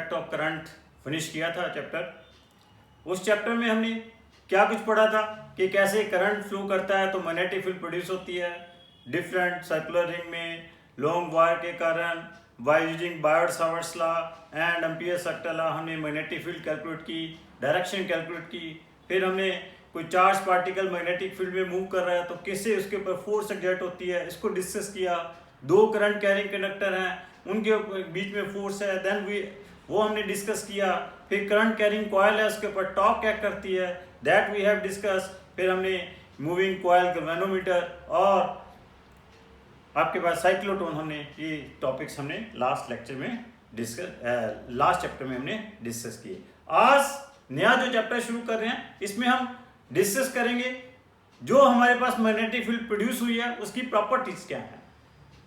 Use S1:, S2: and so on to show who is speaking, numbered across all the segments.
S1: Effect of current finish किया था chapter. उस चैप्टर में हमने क्या कुछ पढ़ा था कि कैसे करंट फ्लो करता है तो मैग्नेटिक फील्ड प्रोड्यूस होती है डिफरेंट सर्कुलर रिंग में लॉन्ग वायर के कारण by using Biot-Savart's law and ampere-circle law हमने मैग्नेटिक फील्ड कैलकुलेट की, डायरेक्शन कैलकुलेट की। फिर हमने कोई चार्ज पार्टिकल मैग्नेटिक फील्ड में मूव कर रहा है तो किससे उसके ऊपर फोर्स एक्सर्ट होती है, इसको डिस्कस किया। दो करंट कैरिंग कंडक्टर हैं उनके बीच में फोर्स है, देन वो हमने डिस्कस किया। फिर करंट कैरिंग कॉयल है उसके ऊपर टॉर्क क्या करती है, दैट वी हैव डिस्कस। फिर हमने मूविंग कॉयल गैल्वेनोमीटर और आपके पास साइक्लोट्रॉन, हमने ये टॉपिक्स हमने लास्ट लेक्चर में लास्ट चैप्टर में हमने डिस्कस किए। आज नया जो चैप्टर शुरू कर रहे हैं इसमें हम डिस्कस करेंगे जो हमारे पास मैग्नेटिक फील्ड प्रोड्यूस हुई है उसकी प्रॉपर्टीज क्या है।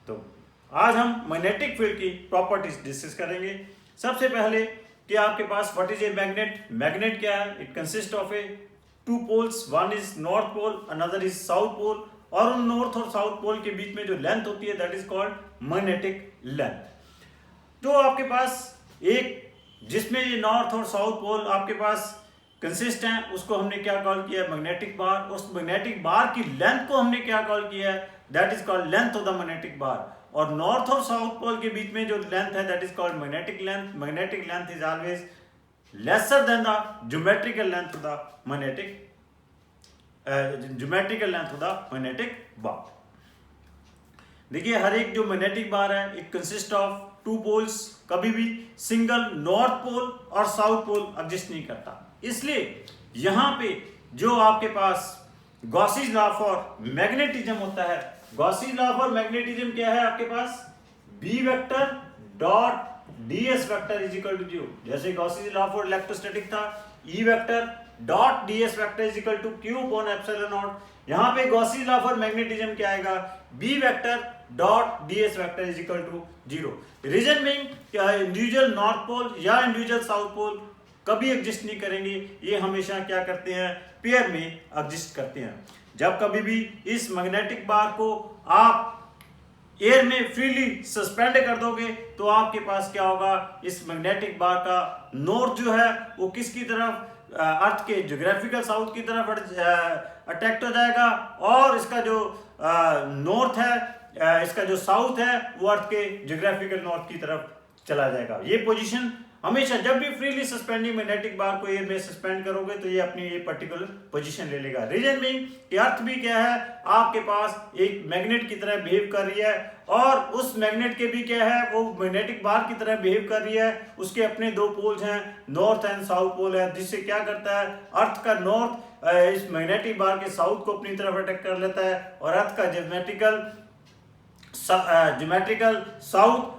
S1: तो आज हम मैग्नेटिक फील्ड की प्रॉपर्टीज डिस्कस करेंगे। सबसे पहले कि आपके पास what is a magnet. Magnet क्या है? It consist of a two poles, one is north pole another is south pole, और उन नॉर्थ और साउथ पोल के बीच में जो लेंथ होती है that is called magnetic length. तो आपके पास एक जिसमें ये नॉर्थ और साउथ पोल आपके पास कंसिस्ट हैं उसको हमने क्या कॉल किया है? मैग्नेटिक बार। उस मैग्नेटिक बार की लेंथ को हमने क्या कॉल किया है? That is called length of the magnetic bar. और नॉर्थ और साउथ पोल के बीच में जो लेंथ है that is called magnetic length. Magnetic length is always lesser than the geometrical length of the magnetic geometrical length of the magnetic bar. देखिए हर एक जो मैग्नेटिक बार है it consist of two poles. कभी भी single north pole और south pole exist नहीं करता, इसलिए यहां पे जो आपके पास गॉसीज लॉ फॉर मैग्नेटिज्म होता है, गॉसीज लॉ फॉर मैग्नेटिज्म क्या है आपके पास? B vector dot ds vector is equal to 0। जैसे गॉसीज लॉ फॉर इलेक्ट्रोस्टैटिक था, E vector dot ds vector is equal to q upon epsilon naught. यहां पे गॉसीज लॉ फॉर मैग्नेटिज्म क्या आएगा? B vector dot ds vector is equal to 0। Reason being individual north pole या individual south pole कभी exist नहीं करेंगे, ये हमेशा क्या करते हैं? पेयर में एग्जिस्ट करते हैं। जब कभी भी इस मैग्नेटिक बार को आप एयर में फ्रीली सस्पेंड कर दोगे तो आपके पास क्या होगा? इस मैग्नेटिक बार का नॉर्थ जो है वो किसकी तरफ? अर्थ के ज्योग्राफिकल साउथ की तरफ अटैक्ट हो जाएगा, और इसका जो नॉर्थ है इसका जो साउथ है वो अर्थ के ज्योग्राफिकल नॉर्थ की तरफ चला जाएगा। ये पोजीशन हमेशा जब भी फ्रीली सस्पेंडिंग मैग्नेटिक बार को एयर में सस्पेंड करोगे तो ये अपनी ये पर्टिकुलर पोजीशन ले लेगा। रीजन बीइंग कि अर्थ भी क्या है? आपके पास एक मैग्नेट की तरह बिहेव कर रही है, और उस मैग्नेट के भी क्या है? वो मैग्नेटिक बार की तरह बिहेव कर रही है। उसके अपने दो पोल्स हैं, नॉर्थ एंड साउथ पोल है, जिससे क्या करता है? अर्थ का नॉर्थ इस मैग्नेटिक बार के साउथ को अपनी तरफ अटैक कर लेता है, और अर्थ का ज्योमेट्रिकल साउथ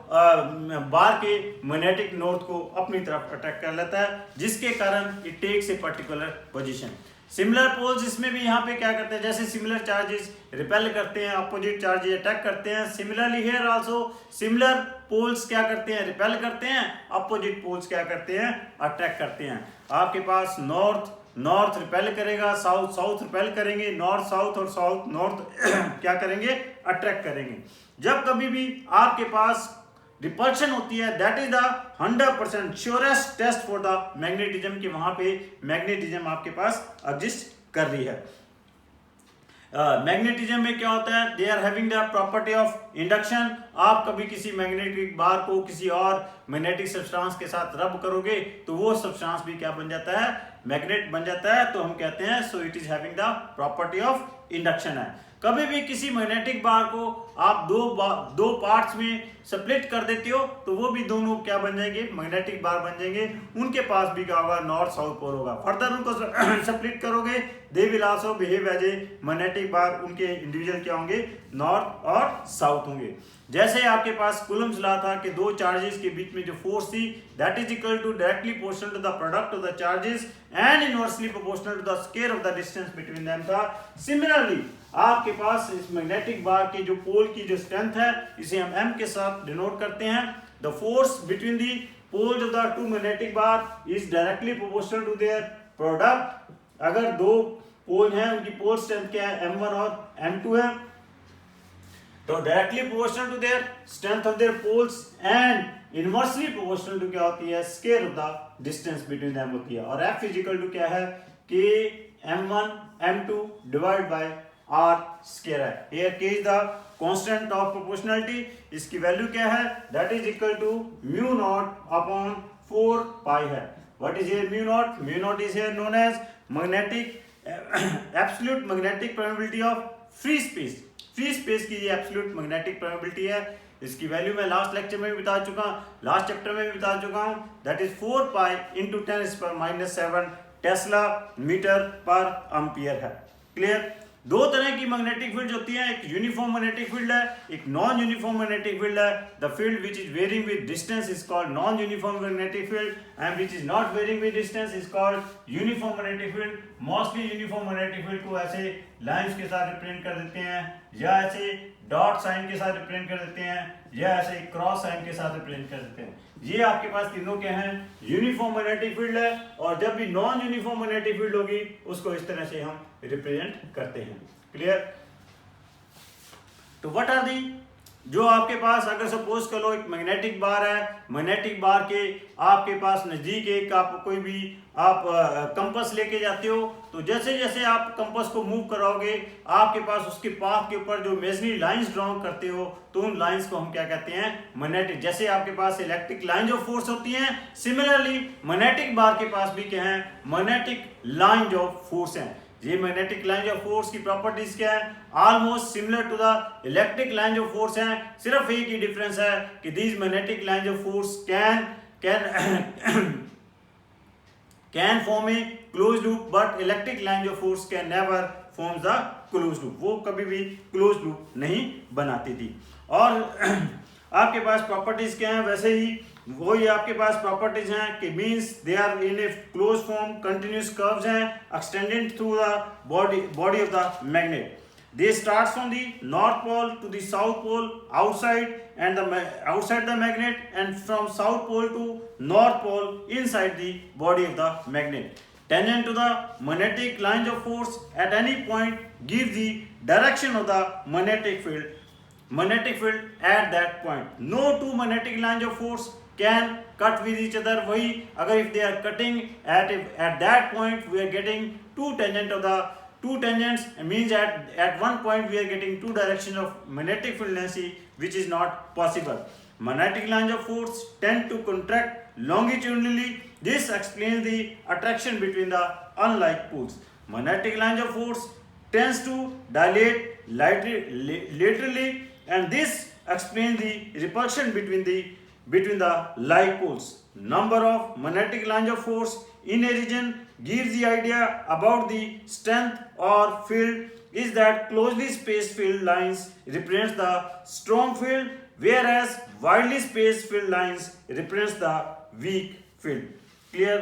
S1: बार के मैग्नेटिक नॉर्थ को अपनी तरफ अटैक कर लेता है, जिसके कारण it takes a particular position. Similar poles इसमें भी यहाँ पे क्या करते हैं? जैसे सिमिलर चार्जेस रिपेल करते हैं, अपोजिट चार्जेस अटैक करते हैं, similarly here also similar poles क्या करते हैं? रिपेल करते हैं, अपोजिट पोल्स क्या करते हैं? अटैक करते हैं। आपके पास नॉर्थ रिपेल करेगा, साउथ रिपेल करेंगे, नॉर्थ साउथ और साउथ नॉर्थ क्या करेंगे? अट्रैक्ट करेंगे। जब कभी भी आपके पास रिपल्शन होती है that is the 100% surest test for the magnetism कि वहां पे मैग्नेटिज्म आपके पास एग्जिस्ट कर रही है। मैग्नेटिज्म में क्या होता है? They are having the property of induction. आप कभी किसी मैग्नेटिक बार को किसी और मैग्नेटिक सब्सटेंस के साथ रब करोगे तो वो सब्सटेंस भी क्या बन जाता है? मैग्नेट बन जाता है। तो हम कहते हैं so it is having the property of induction है। कभी भी किसी मैग्नेटिक बार को आप दो पार्ट्स में स्प्लिट कर देते हो तो वो भी दोनों क्या बन जाएंगे? मैग्नेटिक बार बन जाएंगे। उनके पास भी क्या होगा? नॉर्थ साउथ पोल होगा। फर्दर उनको स्प्लिट करोगे they will also behave as a magnetic bar. उनके इंडिविजुअल क्या होंगे? नॉर्थ और साउथ होंगे। जैसे आपके पास कूलम्स लॉ था कि दो चार्जेस के बीच में जो फोर्स थी that is equal to directly proportional to the product of the charges and inversely proportional to the square of the distance between them था। सिमिलरली आपके पास इस मैग्नेटिक बार की जो पोल की जो स्ट्रेंथ है इसे हम m के साथ डिनोट करते हैं। The force between the poles of the two magnetic bar is directly proportional to their product. अगर दो पोल हैं उनकी पोल स्ट्रेंथ क्या है? m1 और m2 है, तो directly proportional to their strength of their poles and inversely proportional to क्या होती है, square of the distance between them होती है। और F इजिकल टू क्या है, K m1 m2 divide by R square है। here K is the constant of proportionality, इसकी वैल्यू क्या है, that is equal to mu naught upon 4 pi है। What is here mu naught, mu naught is here known as magnetic absolute magnetic permeability of free space. Free space की ये absolute magnetic permeability है। इसकी value मैं last lecture में भी बता चुका हूँ, लास्ट चैप्टर में भी बता चुका हूँ, that is 4 pi into 10⁻⁷ tesla metre per ampere है। क्लियर। दो तरह की मैग्नेटिक फील्ड होती है, एक यूनिफॉर्म मैग्नेटिक फील्ड है, एक नॉन यूनिफॉर्म मैग्नेटिक फील्ड है। The field which is varying with distance is called non uniform magnetic field and which is not varying with distance is called uniform magnetic field. Mostly uniform magnetic field को ऐसे lines के साथ represent कर देते हैं, या ऐसे dot sign के साथ रिप्रेजेंट कर देते हैं, या ऐसे क्रॉस साइन के साथ रिप्रेजेंट कर देते हैं। ये आपके पास तीनों क्या हैं, यूनिफॉर्म मैग्नेटिक फील्ड है। और जब भी नॉन यूनिफॉर्म मैग्नेटिक फील्ड होगी उसको इस तरह से हम रिप्रेजेंट करते हैं। क्लियर। तो व्हाट आर दी, जो आपके पास अगर सपोज करो एक मैग्नेटिक बार है, मैग्नेटिक बार के आपके पास नजदीक एक आप कोई भी आप कंपास लेके जाते हो, तो जैसे जैसे आप कंपास को मूव कराओगे आपके पास उसके पाथ के ऊपर जो इमेजिनरी लाइंस ड्रॉ करते हो, तो उन लाइंस को हम क्या कहते हैं, मैग्नेटिक। जैसे आपके पास इलेक्ट्रिक लाइन ऑफ फोर्स होती हैं, सिमिलरली मैग्नेटिक बार के पास भी क्या है, मैग्नेटिक लाइन ऑफ फोर्स हैं। ये मैग्नेटिक लाइन ऑफ फोर्स की प्रॉपर्टीज क्या है, almost similar to the electric line of force हैं। सिर्फ एक ही डिफरेंस है कि these magnetic line of force can form a close loop, but electric line of force can never form the close loop. वो कभी भी क्लोज लूप नहीं बनाती थी। और आपके पास प्रॉपर्टीज क्या है, वैसे ही वही आपके पास प्रॉपर्टीज हैं कि means they are in a close form, continuous curves हैं extended through the body of the magnet. They starts from the north pole to the south pole outside and outside the magnet, and from south pole to north pole inside the body of the magnet. Tangent to the magnetic lines of force at any point gives the direction of the magnetic field at that point. No two magnetic lines of force can cut with each other. वही अगर if they are cutting at that point, we are getting two tangents means at one point we are getting two directions of magnetic field density, which is not possible. Magnetic lines of force tend to contract longitudinally. This explains the attraction between the unlike poles. Magnetic lines of force tends to dilate laterally, and this explains the repulsion between the like poles. Number of magnetic lines of force in a region gives the idea about the strength or field is that closely spaced field lines represents the strong field, whereas widely spaced field lines represents the weak field. Clear?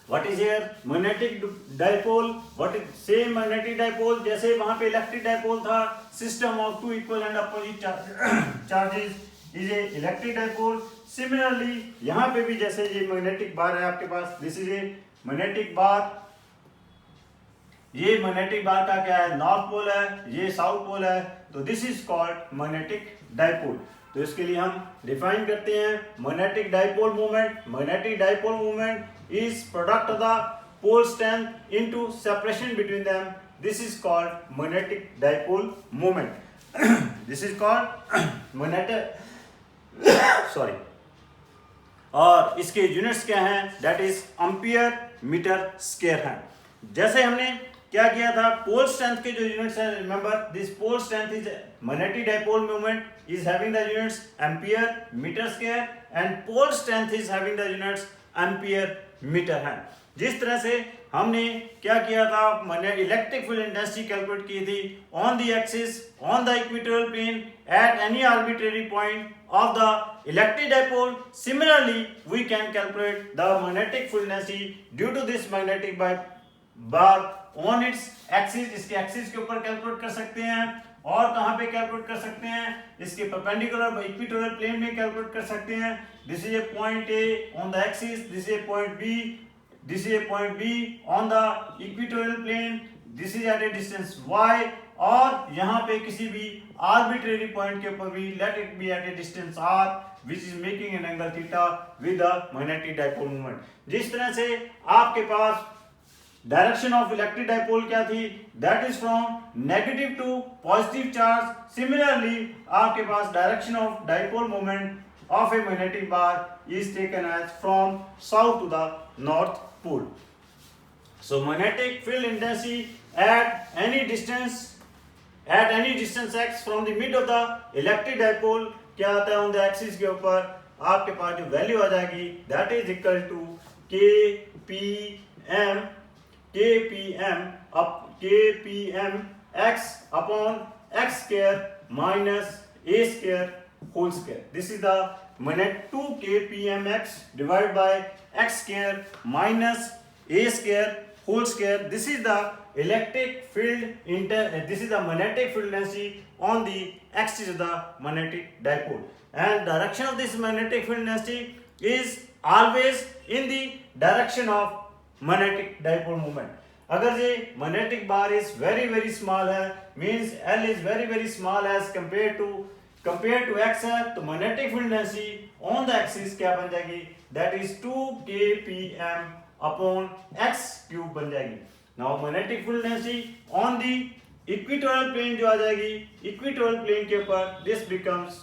S1: What is here magnetic dipole? What is same magnetic dipole जैसे वहां पे electric dipole था, system of two equal and opposite charges is a electric dipole. Similarly यहाँ पे भी जैसे ये magnetic bar है आपके पास, दिस इज ए मैग्नेटिक बार, ये मैग्नेटिक बार का क्या है, नॉर्थ पोल है, ये साउथ पोल है, तो this is called magnetic dipole. तो इसके लिए हम डिफाइन करते हैं magnetic dipole moment. Magnetic dipole moment is product of the pole strength into separation between them, this is called magnetic dipole moment. This is called magnetic sorry, और इसके units क्या हैं, that is ampere metre square हैं। जैसे हमने क्या किया था, पोल स्ट्रेंथ के जो यूनिट्स हैं, remember this pole strength is magnetic dipole moment is having the units ampere metre square, and pole strength is having the units ampere metre है। जिस तरह से हमने क्या किया था, मैंने इलेक्ट्रिक फील्ड इंटेंसिटी कैलकुलेट की थी on the axis on the equatorial plane at any arbitrary point of the electric dipole. Similarly we can calculate the magnetic field density due to this magnetic bar on its axis. इसके axis के ऊपर calculate कर सकते हैं, और कहाँ पे calculate कर सकते हैं, इसके परपेंडिकुलर इक्वेटोरियल प्लेन में कैलकुलेट कर सकते हैं। This is a point A on the axis, this is a point B, this is a point B on the equatorial plane, this is at a distance y, और यहाँ पे किसी भी arbitrary point के ऊपर भी let it be at a distance r which is making an angle theta with the magnetic dipole moment. जिस तरह से आपके पास डायरेक्शन ऑफ इलेक्ट्रिक डाइपोल क्या थी, that is from negative to positive charge. Similarly आपके पास direction of dipole moment of a magnetic bar is taken as from south to the north pole. So magnetic field intensity at any distance x from the mid of the electric dipole क्या आता है on the axis के ऊपर, आपके पास जो value आ जाएगी that is equal to kpm x upon x square minus a square whole square. This is the magnetic 2 kpm x divided by x square minus a square whole square. This is the electric field this is the magnetic field density on the axis of the magnetic dipole, and direction of this magnetic field density is always in the direction of magnetic dipole moment. अगर ये magnetic bar is very small है, means L is very small as compared to x है, तो magnetic field density on the axis क्या बन जाएगी, that is 2 kpm upon x cube बन जाएगी. Now magnetic field density on the equatorial plane जो आ जाएगी, इक्वेटोरियल प्लेन के ऊपर this becomes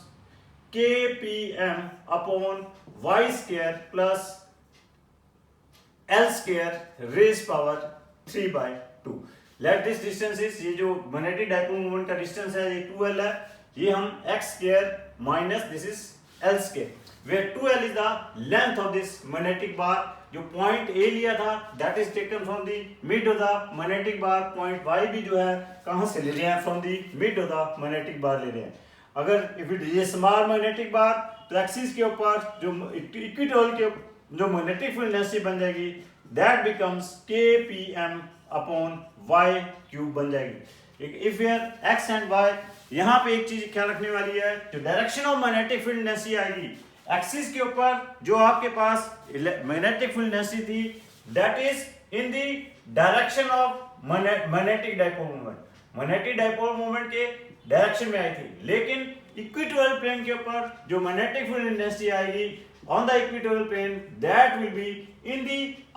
S1: kpm upon y square plus l square raise power 3/2. Let this distance is, ये जो magnetic dipole moment का डिस्टेंस है ये 2l है, ये हम x square minus this is l square, where 2l is the length of this magnetic bar. जो point A लिया था that is taken from the mid of the magnetic bar. Point Y भी जो है कहां से ले रहे हैं, from the mid of the magnetic bar ले रहे हैं. अगर इफ इट ये स्मॉल मैग्नेटिक बार तो एक्सिस के ऊपर जो इक्वेटोरियल के जो मैग्नेटिक फील्ड डेंसिटी बन जाएगी that becomes kpm upon y cube बन जाएगी. If here x and y, यहाँ पे एक चीज ख्याल रखने वाली है, जो direction of magnetic field density आएगी एक्सिस के ऊपर, जो आपके पास मैग्नेटिक फील्ड डेंसिटी थी that is in the direction of magnetic dipole moment. Magnetic dipole moment के डायरेक्शन में आई थी, लेकिन इक्वेटोरियल प्लेन के ऊपर जो मैग्नेटिक फील्ड डेंसिटी आएगी on the equatorial plane that will be in the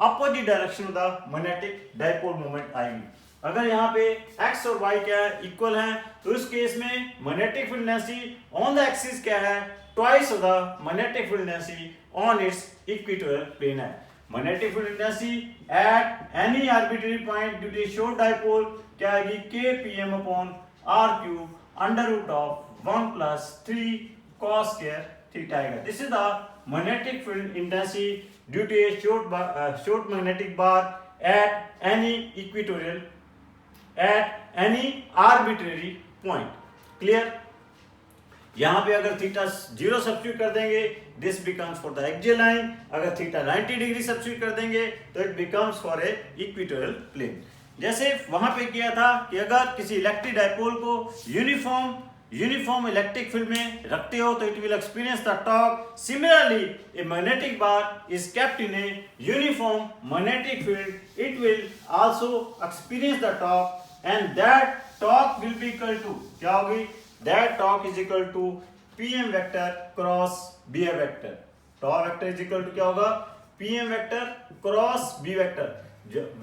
S1: opposite direction of the magnetic dipole moment आएगी. अगर यहाँ पे x और y क्या है, इक्वल है, तो इस केस में magnetic field density on the axis क्या है, twice of the magnetic field density on its equatorial plane है. Magnetic field density at any arbitrary point due to a short dipole क्या आएगी, kpm upon r cube under root of 1 plus 3 cos square theta आएगा. This is the magnetic field intensity due to a short magnetic bar at any equatorial, at any arbitrary point. Clear? यहाँ पे अगर theta 0 substitute कर देंगे this becomes for the axial line, अगर theta 90 degree substitute कर देंगे तो it becomes for a equatorial plane. जैसे वहां पे किया था कि अगर किसी इलेक्ट्रिक डाइपोल को यूनिफॉर्म इलेक्ट्रिक फील्ड में रखते हो तो it will experience the torque. Similarly a magnetic bar is kept in a uniform magnetic field, it will also experience the torque and that torque will be equal to क्या होगी, that torque is equal to pm vector cross b vector. torque vector is equal to क्या होगा, pm vector cross b vector.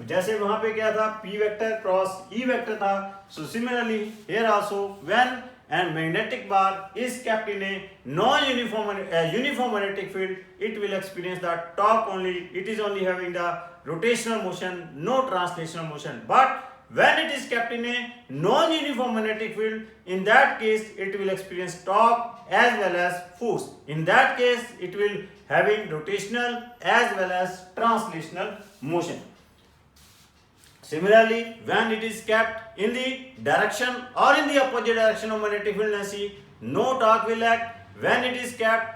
S1: जैसे वहां पे क्या था, p vector cross e vector था. so similarly here also when and magnetic bar is kept in a non-uniform uniform magnetic field, it will experience the torque only. It is only having the rotational motion, no translational motion. But when it is kept in a non-uniform magnetic field, in that case it will experience torque as well as force. In that case it will having rotational as well as translational motion. Similarly, when it is kept in the direction or in the opposite direction of magnetic field density, no torque will act. When it is kept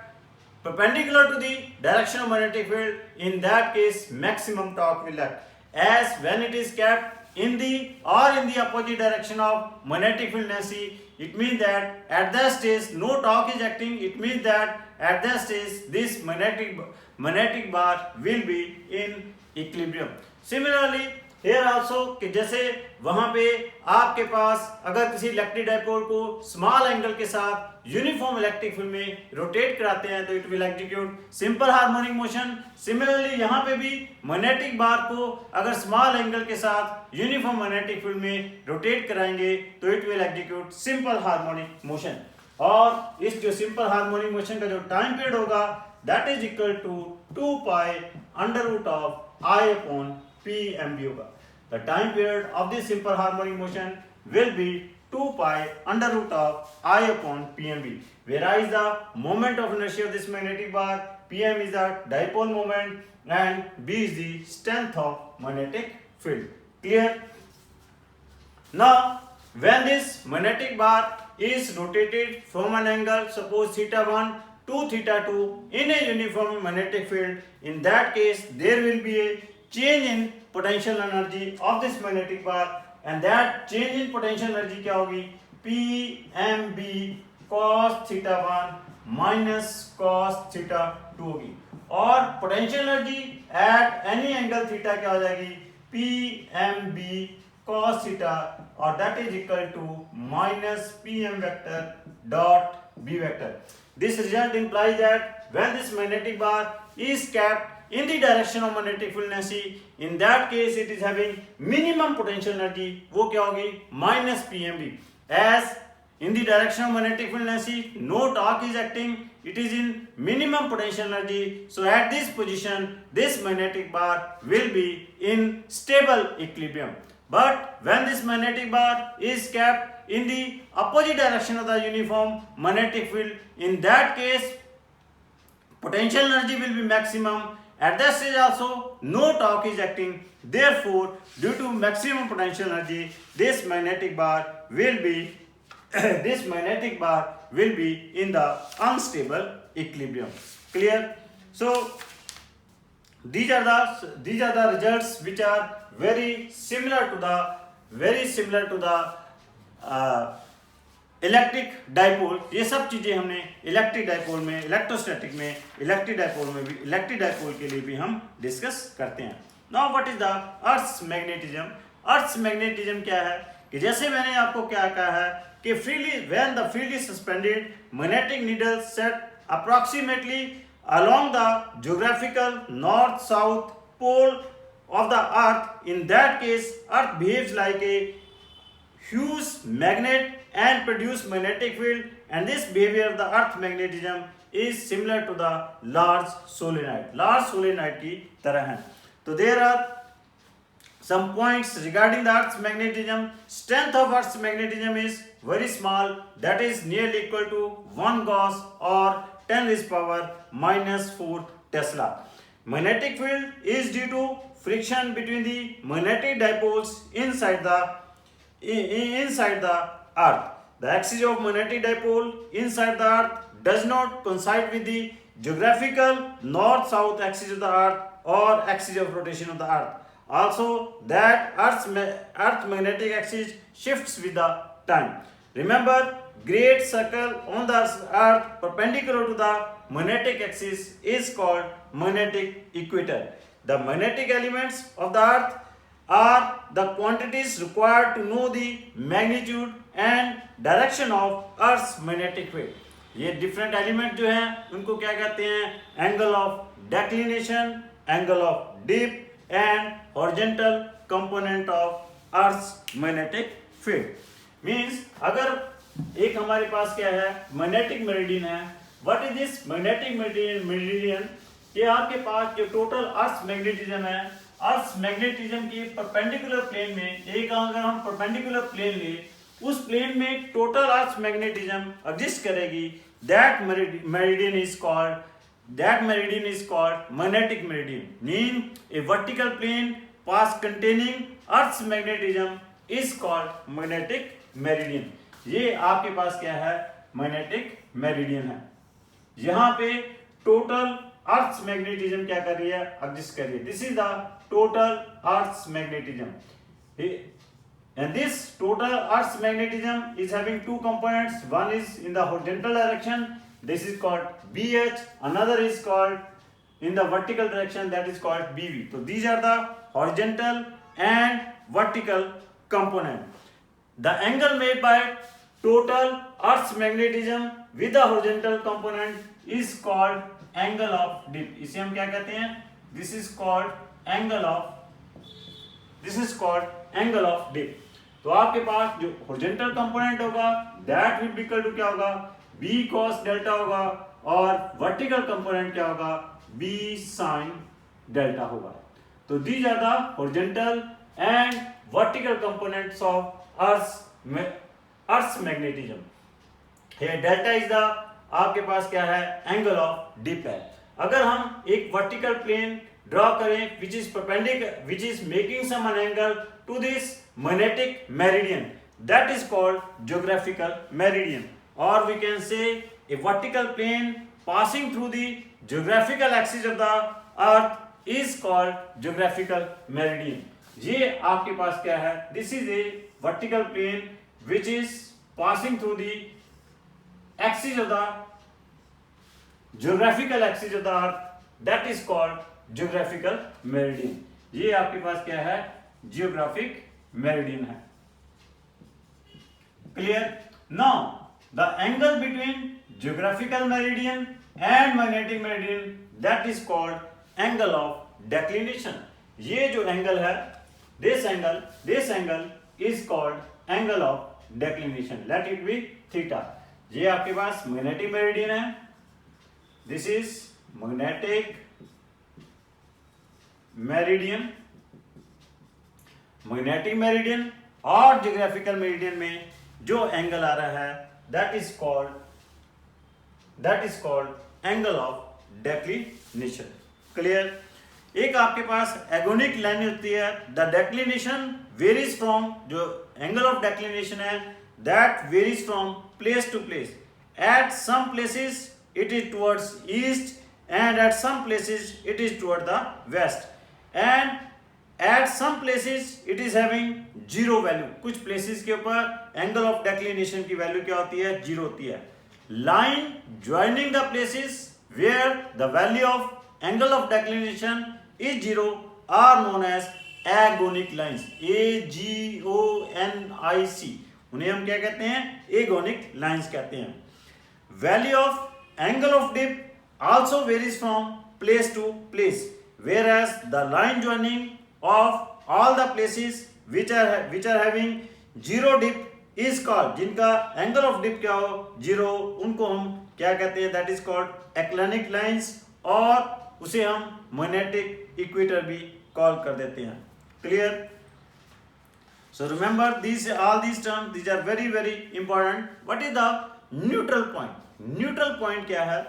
S1: perpendicular to the direction of magnetic field, in that case maximum torque will act. As when it is kept in the opposite direction of magnetic field density, it means that at that stage no torque is acting. It means that at that stage this magnetic bar will be in equilibrium. Similarly, here also कि जैसे वहां पे आपके पास अगर किसी electric dipole को small angle के साथ यूनिफॉर्म इलेक्ट्रिक फील्ड में रोटेट कराते हैं तो it will execute simple harmonic motion. Similarly यहाँ पे भी मैग्नेटिक बार को अगर स्मॉल एंगल के साथ यूनिफॉर्म मैग्नेटिक फील्ड में रोटेट कराएंगे तो it will execute simple harmonic motion. और इस जो सिंपल हार्मोनिक मोशन का जो टाइम पीरियड होगा that is equal to 2 pi under root of I upon PMB होगा। The time period of this simple harmonic motion will be 2 pi under root of I upon PMB. Where I is the moment of inertia of this magnetic bar, PM is the dipole moment and B is the strength of magnetic field. Clear? Now, when this magnetic bar is rotated from an angle, suppose theta 1 to theta 2 in a uniform magnetic field, in that case there will be a change in potential energy of this magnetic bar and that change in potential energy क्या होगी PMB cos theta 1 minus cos theta 2 होगी और potential energy at any angle theta क्या हो जाएगी PMB cos theta और that is equal to minus PM vector dot B vector. This result implies that when this magnetic bar is kept in the direction of magnetic field energy, in that case it is having minimum potential energy, वो क्या होगी minus PMB. As in the direction of magnetic field energy no torque is acting, it is in minimum potential energy, so at this position this magnetic bar will be in stable equilibrium. But when this magnetic bar is kept in the opposite direction of the uniform magnetic field, in that case potential energy will be maximum. At that stage also no torque is acting, therefore due to maximum potential energy this magnetic bar will be in the unstable equilibrium. Clear? So these are the results which are very similar to the electric dipole. ये सब चीजें हमने electric dipole में, electrostatic में, electric dipole में भी, electric dipole के लिए भी हम डिस्कस करते हैं। Now what is the earth's magnetism? Earth's magnetism क्या है कि जैसे मैंने आपको क्या कहा है कि freely when the field is suspended magnetic needle set approximately along the geographical north south pole of the earth, in that case earth behaves like a huge magnet and produce magnetic field, and this behavior of the earth magnetism is similar to the large solenoid की तरह है। तो there are some points regarding the earth's magnetism. Strength of earth's magnetism is very small, that is nearly equal to 1 Gauss or 10 raised power minus 4 Tesla. Magnetic field is due to friction between the magnetic dipoles inside the earth. The axis of magnetic dipole inside the earth does not coincide with the geographical north-south axis of the earth or axis of rotation of the earth. Also, that earth magnetic axis shifts with the time. Remember, great circle on the earth perpendicular to the magnetic axis is called magnetic equator. The magnetic elements of the earth are the quantities required to know the magnitude and direction of earth's magnetic field. ये different element जो हैं उनको क्या कहते हैं? Angle of declination, angle of dip and horizontal component of earth's magnetic field. Means अगर एक हमारे पास क्या है magnetic meridian है, what is this magnetic meridian? ये आपके पास जो total earth's magnetism है, earth's magnetism की perpendicular plane में, एक अगर हम perpendicular plane ले, उस plane में total earth's magnetism exist करेगी, that meridian is called magnetic meridian. Mean a vertical plane path containing earth's magnetism is called magnetic meridian. ये आपके पास क्या है? magnetic meridian है। यहाँ पे total earth's magnetism क्या कर रही है? exist कर रही है। This is the total earth's magnetism. And this total earth's magnetism is having two components. One is in the horizontal direction, this is called BH. Another is called in the vertical direction, that is called BV. So these are the horizontal and vertical component. The angle made by total Earth's magnetism with the horizontal component is called angle of dip. इसे हम क्या कहते हैं? This is called angle of dip. तो आपके पास जो horizontal component होगा that will be equal to क्या होगा? B cos delta होगा और vertical component क्या होगा? B sin delta होगा. तो these are the horizontal and vertical components of Earth's magnetism. Here delta is the आपके पास क्या है? Angle of dip है. अगर हम एक vertical plane draw करें which is perpendicular, which is making some angle to this magnetic meridian, that is called geographical meridian, or we can say a vertical plane passing through the geographical axis of the earth is called geographical meridian. ये आपके पास क्या है? This is a vertical plane which is passing through the axis of the geographical axis of the earth, that is called geographical meridian. ये आपके पास क्या है? Geographic meridian है. Clear? Now the angle between geographical meridian and magnetic meridian, that is called angle of declination. ये जो angle है, this angle is called angle of declination. Let it be theta. ये आपके पास magnetic meridian है. This is magnetic meridian और geographical meridian में जो angle आ रहा है that is called angle of declination. Clear? एक आपके पास agonic line होती है. The declination varies from, जो angle of declination है that varies from place to place. At some places it is towards east and at some places it is toward the west, and at some places it is having zero value. कुछ places के ऊपर angle of declination की value क्या होती है? Zero होती है. Line joining the places where the value of angle of declination is zero are known as agonic lines. A-G-O-N-I-C. उन्हें हम क्या कहते हैं? Agonic lines कहते हैं. Value of angle of dip also varies from place to place, whereas the line joining of all the places which are having zero dip is called, जिनका angle of dip क्या हो? Zero, उनको हम क्या कहते हैं? That is called aclinic lines, और उसे हम magnetic equator भी कॉल कर देते हैं. Clear? So remember all these terms, these are very very important. What is the neutral point? Neutral point क्या है?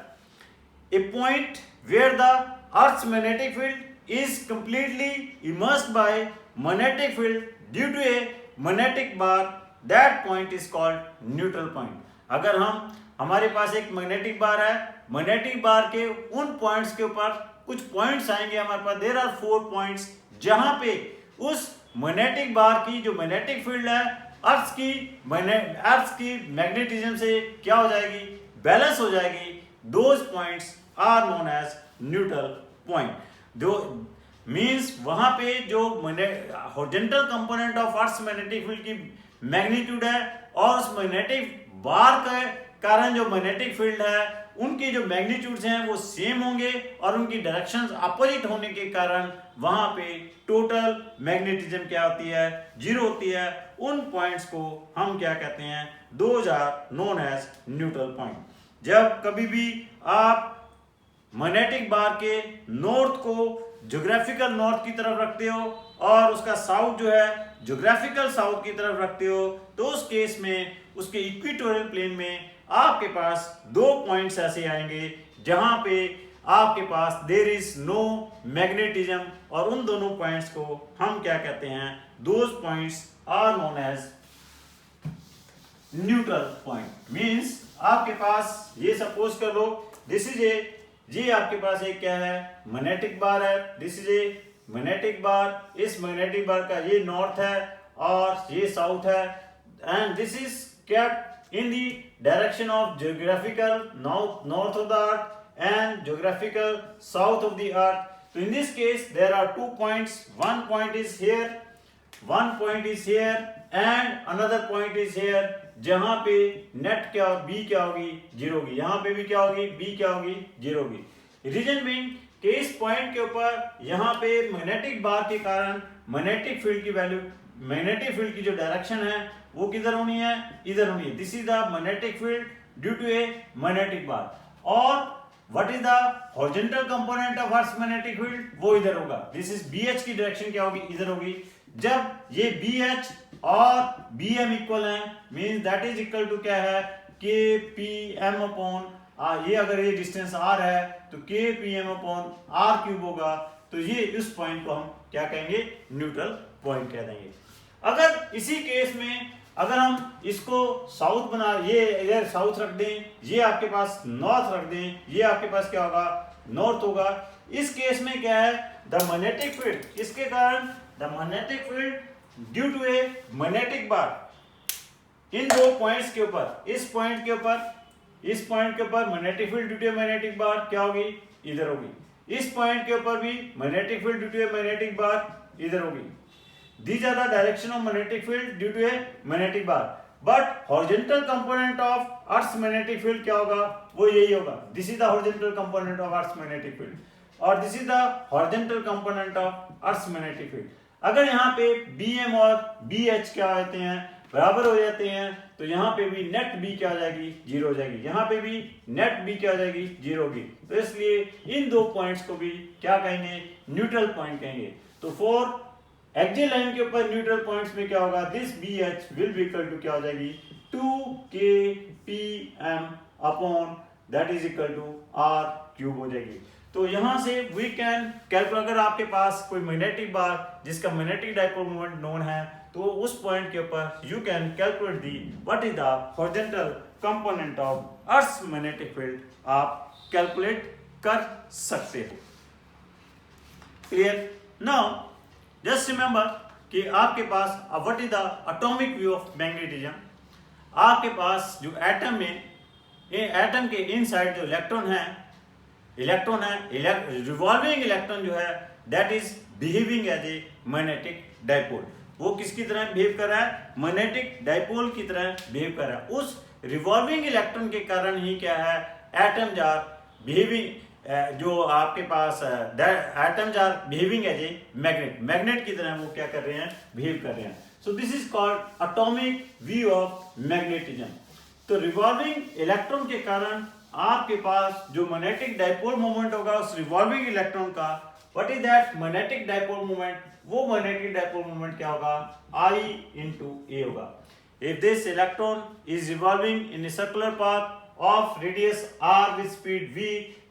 S1: A point where the Earth's magnetic field is completely immersed by magnetic field due to a magnetic bar, that point is called neutral point. अगर हमारे पास एक magnetic bar है, magnetic bar के उन points के ऊपर कुछ points आएंगे हमारे पास. There are 4 points जहां पे उस magnetic bar की जो magnetic field है अर्थ की मैग्नेटिज्म से क्या हो जाएगी? बैलेंस हो जाएगी. Those points are known as neutral point. जो मीन्स वहां पे जो horizontal component of earth magnetic field की मैग्नीट्यूड है और उस मैग्नेटिक बार के कारण जो मैग्नेटिक फील्ड है उनकी जो मैग्नीट्यूड्स हैं वो सेम होंगे और उनकी डायरेक्शंस अपोजिट होने के कारण वहां पे टोटल मैग्नेटिज्म क्या होती है? जीरो होती है. उन पॉइंट्स को हम क्या कहते हैं? Those are known as neutral point. जब कभी भी आप मैग्नेटिक बार के नॉर्थ को ज्योग्राफिकल नॉर्थ की तरफ रखते हो और उसका साउथ जो है ज्योग्राफिकल साउथ की तरफ रखते हो, तो उस केस में उसके इक्वेटोरियल प्लेन में आपके पास 2 पॉइंट्स ऐसे आएंगे जहां पे आपके पास देयर इज नो मैग्नेटिज्म, और उन दोनों पॉइंट्स को हम क्या कहते हैं? Those points are known as neutral point. Means आपके पास ये सपोज कर लो दिस इज ए, जी आपके पास एक क्या है? मैग्नेटिक बार है. दिस इज ए मैग्नेटिक बार. इस मैग्नेटिक बार का ये नॉर्थ है और ये साउथ है, and this is kept in the direction of geographical north of the earth and geographical south of the earth. So in this case there are 2 points. One point is here one point is here and another point is here, जहां पे net क्या B क्या होगी, zero होगी, यहां पे भी क्या होगी, बी क्या होगी, जीरो होगी। रीजन बीइंग कि इस पॉइंट के ऊपर यहाँ पे मैग्नेटिक बार के कारण मैग्नेटिक फील्ड की वैल्यू, मैग्नेटिक फील्ड की जो डायरेक्शन है वो किधर होनी है, इधर होनी है। This is the magnetic field due to a magnetic bar. और what is the horizontal component of earth magnetic field, वो इधर होगा। दिस इज BH की डायरेक्शन क्या होगी, इधर होगी। जब ये BH और BM इक्वल है, means that is equal to क्या है, KPM अपॉन, ये अगर ये डिस्टेंस R है तो KPM अपॉन R³ होगा। तो ये इस पॉइंट को हम क्या कहेंगे, न्यूट्रल पॉइंट कह देंगे। अगर इसी केस में अगर हम इसको साउथ बना, ये इधर साउथ रख दें, ये आपके पास नॉर्थ रख दें, ये आपके पास क्या होगा, नॉर्थ होगा। इस केस में क्या है, द मैग्नेटिक फील्ड, इसके कारण the magnetic field due to a magnetic bar इन दो पॉइंट्स के ऊपर, इस पॉइंट के ऊपर, इस पॉइंट के ऊपर magnetic field due to a magnetic bar क्या होगी, इधर होगी। इस पॉइंट के ऊपर भी magnetic field due to a magnetic bar इधर होगी। These are the direction of magnetic field due to a magnetic bar. But horizontal component of Earth's magnetic field क्या होगा, वो यही होगा। This is the horizontal component of Earth's magnetic field. और this is the horizontal component of Earth's magnetic field. अगर यहाँ पे BM और BH क्या होते हैं, बराबर हो जाते हैं, तो यहाँ पे भी नेट B क्या हो जाएगी, जीरो हो जाएगी। यहाँ पे भी नेट B क्या हो जाएगी, जीरो होगी। तो इसलिए इन दो पॉइंट्स को भी क्या कहेंगे, न्यूट्रल पॉइंट कहेंगे। तो फॉर एक्सियल लाइन के ऊपर न्यूट्रल पॉइंट्स में क्या होगा, this BH will be equal to क्या हो जाएगी, 2KPM upon that is equal to R³ हो जाएगी। तो यहां से वी कैन कैलकुलेट, अगर आपके पास कोई मैग्नेटिक बार जिसका मैग्नेटिक डाइपोल मोमेंट नोन है, तो उस पॉइंट के ऊपर you can calculate the what is the horizontal component of earth magnetic field, आप कैलकुलेट कर सकते हो। क्लियर? नाउ जस्ट रिमेंबर कि आपके पास what is the atomic view of magnetism. आपके पास जो एटम में, एटम के इनसाइड जो इलेक्ट्रॉन है रिवॉल्विंग इलेक्ट्रॉन जो है that is behaving as a magnetic dipole. वो किसकी तरह बिहेव कर रहा है, मैग्नेटिक डाइपोल की तरह बिहेव कर रहा है। उस रिवॉल्विंग इलेक्ट्रॉन के कारण ही क्या है, एटम्स आर बिहेविंग, जो आपके पास atoms are behaving as a magnet, magnet की तरह वो क्या कर रहे हैं, बिहेव कर रहे हैं। So this is called atomic view of magnetism. तो रिवॉल्विंग इलेक्ट्रॉन के कारण आपके पास जो मैग्नेटिक डाइपोल मोमेंट होगा उस रिवॉल्विंग इलेक्ट्रॉन का, what is that magnetic dipole moment, वो मैग्नेटिक डाइपोल मोमेंट क्या होगा, I into A होगा। If this electron is revolving in a circular path of radius R with speed v,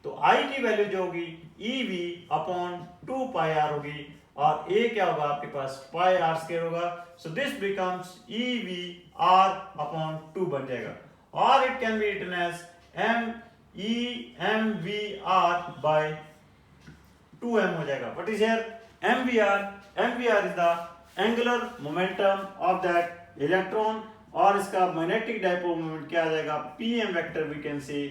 S1: तो I की value जो होगी EV upon 2 पाई R होगी, और A क्या होगा आपके पास पाई R स्क्वायर होगा। So this becomes EV R upon 2 बन जाएगा, और it can be written as MVR by 2m हो जाएगा। What is here MVR? MVR is the angular momentum of that electron, और इसका magnetic dipole moment क्या आ जाएगा, PM vector we can say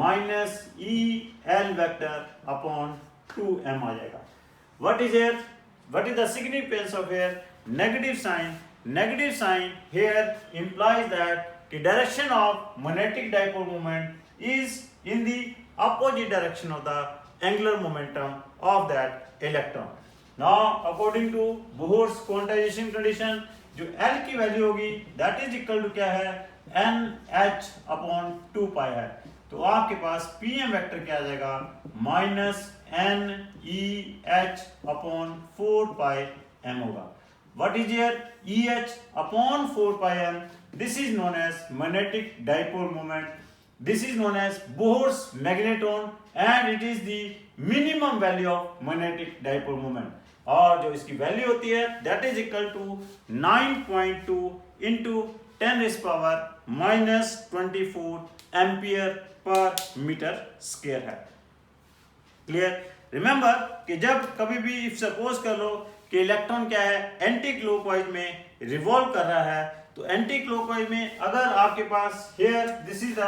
S1: minus EL vector upon 2m आ जाएगा। What is here? What is the significance of here? Negative sign. Negative sign here implies that the direction of magnetic dipole moment is in the opposite direction of the angular momentum of that electron. Now according to Bohr's quantization condition, जो L की value होगी that is equal to क्या है, NH upon 2 पाई है। तो आपके पास PM vector क्या आ जाएगा, माइनस NEH upon 4 पाई m होगा। What is here EH upon 4 pi m? This is known as magnetic dipole moment. This is known as Bohr's magneton, and it is the minimum value of magnetic dipole moment. और जो इसकी value होती है that is equal to 9.2 into 10 raised power minus 24 ampere per meter square है। Clear? Remember कि जब कभी भी इफ सपोज कर लो कि इलेक्ट्रॉन क्या है, एंटी क्लॉकवाइज में रिवॉल्व कर रहा है, तो एंटी क्लॉकवाइज में अगर आपके पास here this is the,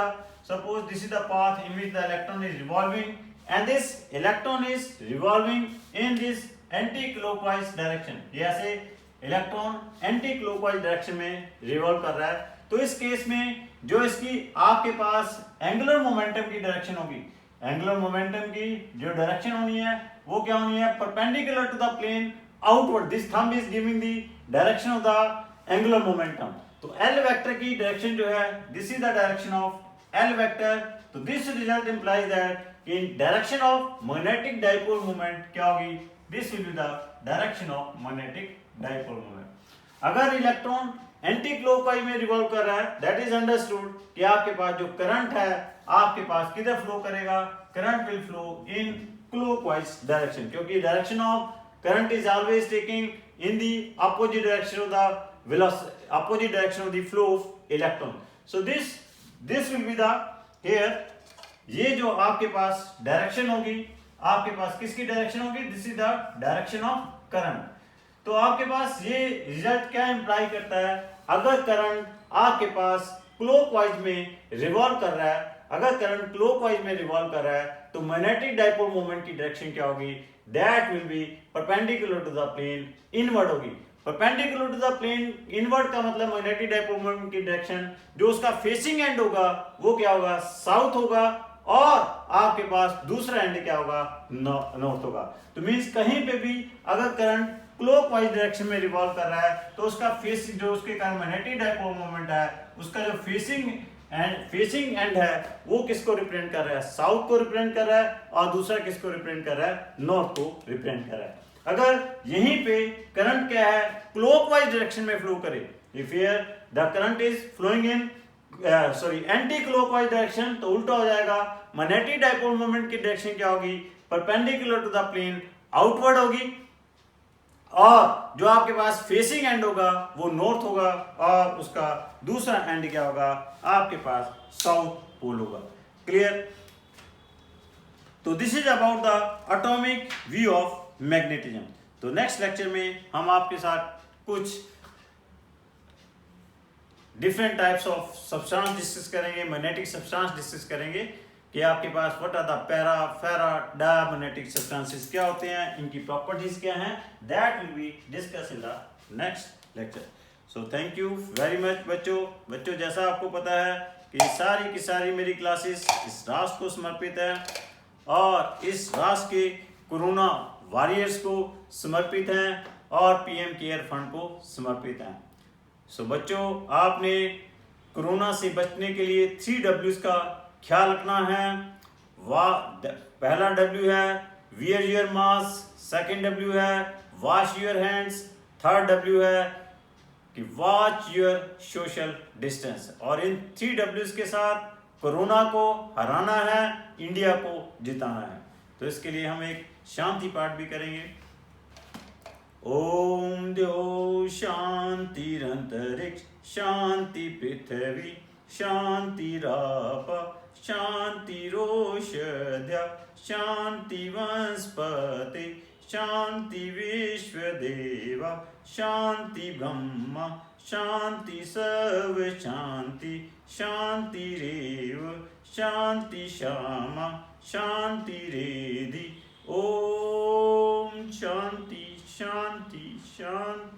S1: suppose this is the path in which the electron is revolving, and this electron is revolving in this anti clockwise direction. जैसे इलेक्ट्रॉन एंटी क्लॉकवाइज डायरेक्शन में revolve कर रहा है, तो इस केस में जो इसकी आपके पास एंगुलर मोमेंटम की डायरेक्शन होगी, एंगुलर मोमेंटम की जो डायरेक्शन होनी है वो क्या होनी है, perpendicular to the plane outward. This thumb is giving the direction of the angular momentum. तो एल वेक्टर की डायरेक्शन जो है, this is the direction of L vector. तो this result implies that in direction of magnetic dipole moment क्या होगी, this will be the direction of magnetic dipole moment. अगर electron anti clockwise में revolve कर रहा है, दैट इज अंडरस्टूड कि आपके पास जो करंट है आपके पास किधर फ्लो करेगा, current will flow in clockwise direction, क्योंकि direction of current is always taking in the opposite direction of the velocity, opposite direction of the flow of electron. So this will be the here, ये जो आपके पास direction होगी, आपके पास किसकी direction होगी, this is the direction of current. तो आपके पास ये रिजल्ट क्या इंप्लाई करता है, अगर करंट आपके पास क्लॉकवाइज में रिवॉल्व कर रहा है, अगर करंट क्लॉकवाइज में रिवॉल्व कर रहा है, तो मैग्नेटिक डाइपोल मोमेंट की डायरेक्शन क्या होगी, that will be perpendicular to the plane inward होगी। Perpendicular to the plane inward का मतलब मैग्नेटिक डाइपोल मोमेंट की डायरेक्शन जो उसका फेसिंग एंड होगा वो क्या होगा, साउथ होगा, और आपके पास दूसरा एंड क्या होगा, नॉर्थ होगा। तो मींस कहीं पे भी अगर करंट क्लॉकवाइज डायरेक्शन में रिवॉल्व कर रहा है तो उसका फेस जो उसके कारण मैग्नेटिक डाइपोल मोमेंट है उसका जो फेसिंग एंड है वो किसको रिप्रेजेंट कर रहा है, साउथ को रिप्रेजेंट कर रहा है, और दूसरा किसको रिप्रेजेंट कर रहा है, नॉर्थ को रिप्रेजेंट कर रहा है। अगर यहीं पे करंट क्या है, क्लॉकवाइज डायरेक्शन में फ्लो करे, if here the current is flowing in anti clockwise direction, तो उल्टा हो जाएगा, मैग्नेटिक डाइपोल मोमेंट की डायरेक्शन क्या होगी, perpendicular to the plane outward होगी, और जो आपके पास फेसिंग एंड होगा वो नॉर्थ होगा, और उसका दूसरा एंड क्या होगा, आपके पास साउथ पोल होगा। क्लियर? तो this is about the atomic view of magnetism. तो नेक्स्ट लेक्चर में हम आपके साथ कुछ different types of substance discuss करेंगे, मैग्नेटिक सब्सटेंस डिस्कस करेंगे कि आपके पास व्हाट आर द पैरा, फेरा, डायमैग्नेटिक सब्सटेंसेस क्या होते हैं, इनकी प्रॉपर्टीज क्या हैं, that will be discuss in the next lecture. So thank you very much बच्चों, जैसा आपको पता है कि सारी की सारी मेरी क्लासेस इस राष्ट्र को समर्पित है और इस राष्ट्र के कोरोना वॉरियर्स को समर्पित हैं और पीएम केयर फंड को समर्पित हैं। सो बच्चों, आपने कोरोना से बचने के लिए 3 W's का ख्याल रखना है। पहला W है wear your mask, second W है wash your hands, third W है कि वॉच योर सोशल डिस्टेंस। और इन 3 W's के साथ कोरोना को हराना है, इंडिया को जिताना है। तो इसके लिए हम एक शांति पाठ भी करेंगे। ओम द्यो शांतिरंतरिक्ष शांति पृथ्वी शांतिराप शांतिरोषध्या शांति वनस्पति शांति विश्वदेवा शांति ब्रह्मा शांति सर्व शांति शांतिरेव शांति श्यामा शांति रेधि। ओम शांति शांति शांति।